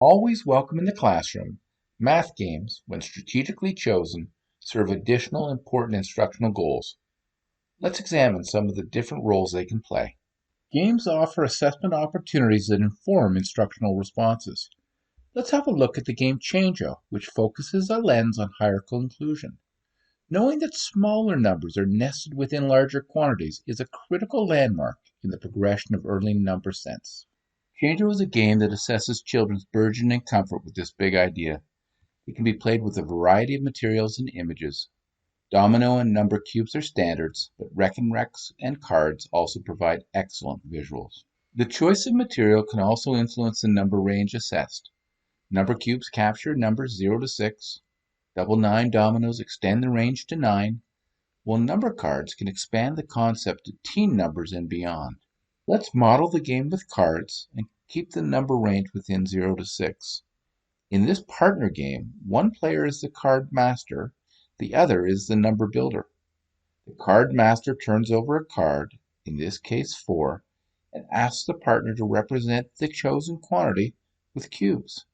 Always welcome in the classroom, math games, when strategically chosen, serve additional important instructional goals. Let's examine some of the different roles they can play. Games offer assessment opportunities that inform instructional responses. Let's have a look at the game Change-O, which focuses a lens on hierarchical inclusion. Knowing that smaller numbers are nested within larger quantities is a critical landmark in the progression of early number sense. Change-O is a game that assesses children's burgeoning comfort with this big idea. It can be played with a variety of materials and images. Domino and number cubes are standards, but Reckon Recs and cards also provide excellent visuals. The choice of material can also influence the number range assessed. Number cubes capture numbers 0 to 6. Double 9 dominoes extend the range to 9, while number cards can expand the concept to teen numbers and beyond. Let's model the game with cards and keep the number range within 0 to 6. In this partner game, one player is the card master, the other is the number builder. The card master turns over a card, in this case 4, and asks the partner to represent the chosen quantity with cubes.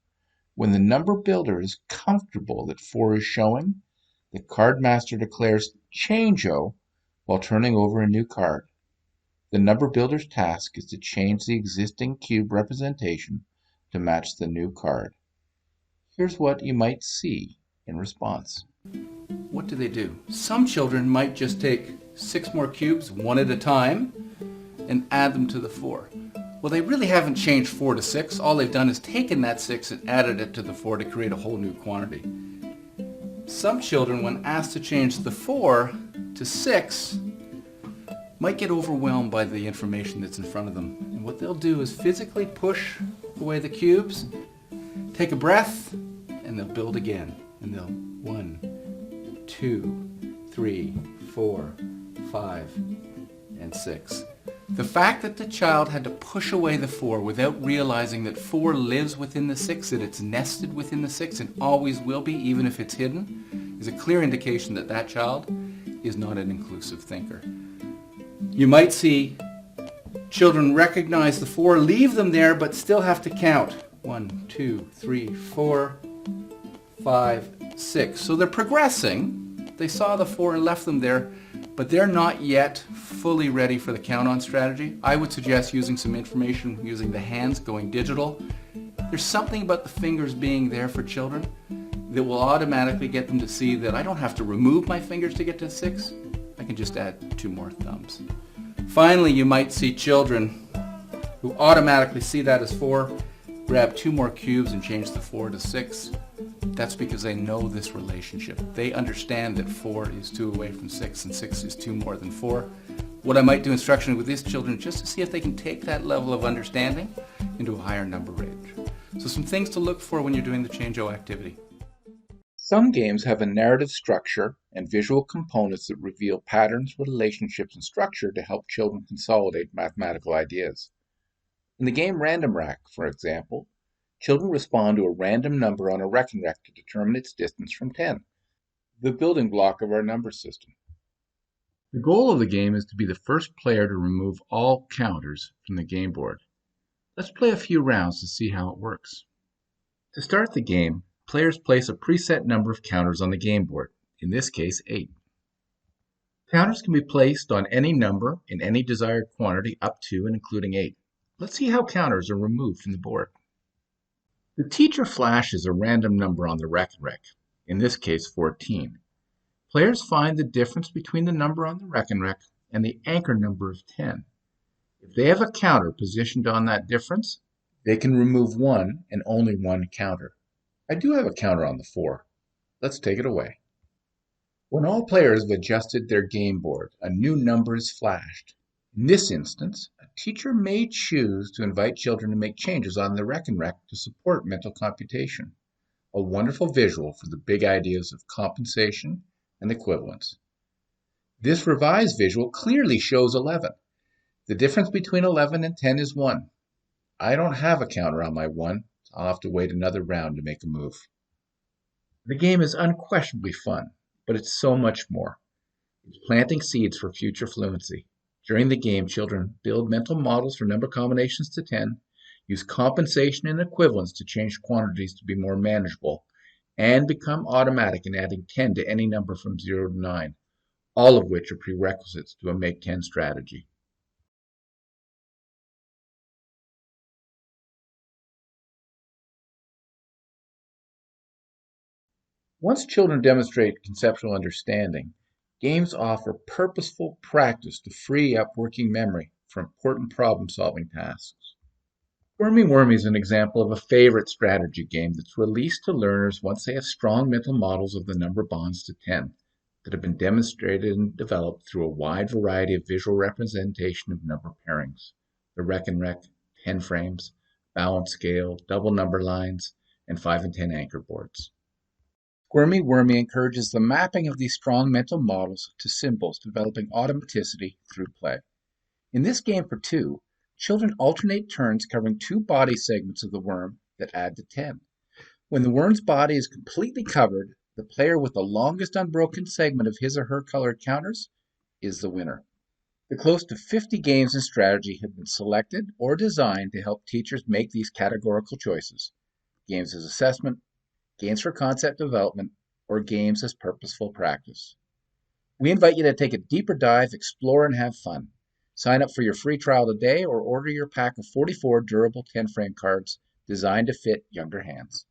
When the number builder is comfortable that 4 is showing, the card master declares Change-O while turning over a new card. The number builder's task is to change the existing cube representation to match the new card. Here's what you might see in response. What do? Some children might just take 6 more cubes one at a time and add them to the 4. Well, they really haven't changed 4 to 6. All they've done is taken that 6 and added it to the 4 to create a whole new quantity. Some children, when asked to change the 4 to 6, might get overwhelmed by the information that's in front of them. And what they'll do is physically push away the cubes, take a breath, and they'll build again. And they'll 1, 2, 3, 4, 5, and 6. The fact that the child had to push away the 4 without realizing that 4 lives within the 6, that it's nested within the 6 and always will be, even if it's hidden, is a clear indication that that child is not an inclusive thinker. You might see children recognize the 4, leave them there, but still have to count. 1, 2, 3, 4, 5, 6. So they're progressing. They saw the 4 and left them there, but they're not yet fully ready for the count-on strategy. I would suggest using some information using the hands, going digital. There's something about the fingers being there for children that will automatically get them to see that I don't have to remove my fingers to get to 6. I can just add 2 more thumbs. Finally, you might see children who automatically see that as 4, grab 2 more cubes and change the 4 to 6. That's because they know this relationship. They understand that 4 is 2 away from 6 and 6 is 2 more than 4. What I might do instructionally with these children just to see if they can take that level of understanding into a higher number range. So some things to look for when you're doing the Change-O activity. Some games have a narrative structure and visual components that reveal patterns, relationships, and structure to help children consolidate mathematical ideas. In the game Random Rack, for example, children respond to a random number on a Reckon Rec to determine its distance from 10, the building block of our number system. The goal of the game is to be the first player to remove all counters from the game board. Let's play a few rounds to see how it works. To start the game, players place a preset number of counters on the game board, in this case 8. Counters can be placed on any number in any desired quantity up to and including 8. Let's see how counters are removed from the board. The teacher flashes a random number on the Reckon Rec, in this case 14. Players find the difference between the number on the Reckon Rec and the anchor number of 10. If they have a counter positioned on that difference, they can remove one and only one counter. I do have a counter on the 4. Let's take it away. When all players have adjusted their game board, a new number is flashed. In this instance, a teacher may choose to invite children to make changes on the Reckon Rec to support mental computation, a wonderful visual for the big ideas of compensation and equivalence. This revised visual clearly shows 11. The difference between 11 and 10 is 1. I don't have a counter on my 1, so I'll have to wait another round to make a move. The game is unquestionably fun, but it's so much more. It's planting seeds for future fluency. During the game, children build mental models for number combinations to 10, Use compensation and equivalence to change quantities to be more manageable, and become automatic in adding 10 to any number from 0 to 9, all of which are prerequisites to a Make 10 strategy. Once children demonstrate conceptual understanding, games offer purposeful practice to free up working memory for important problem-solving tasks. Wormy Wormy is an example of a favorite strategy game that's released to learners once they have strong mental models of the number bonds to 10 that have been demonstrated and developed through a wide variety of visual representation of number pairings, the Rec and Rec, 10 frames, balance scale, double number lines, and 5 and 10 anchor boards. Squirmy Wormy encourages the mapping of these strong mental models to symbols, developing automaticity through play. In this game for two, children alternate turns covering two body segments of the worm that add to 10. When the worm's body is completely covered, the player with the longest unbroken segment of his or her colored counters is the winner. The close to 50 games in StrADDegy have been selected or designed to help teachers make these categorical choices: games as assessment, games for concept development, or games as purposeful practice. We invite you to take a deeper dive, explore, and have fun. Sign up for your free trial today or order your pack of 44 durable 10 frame cards designed to fit younger hands.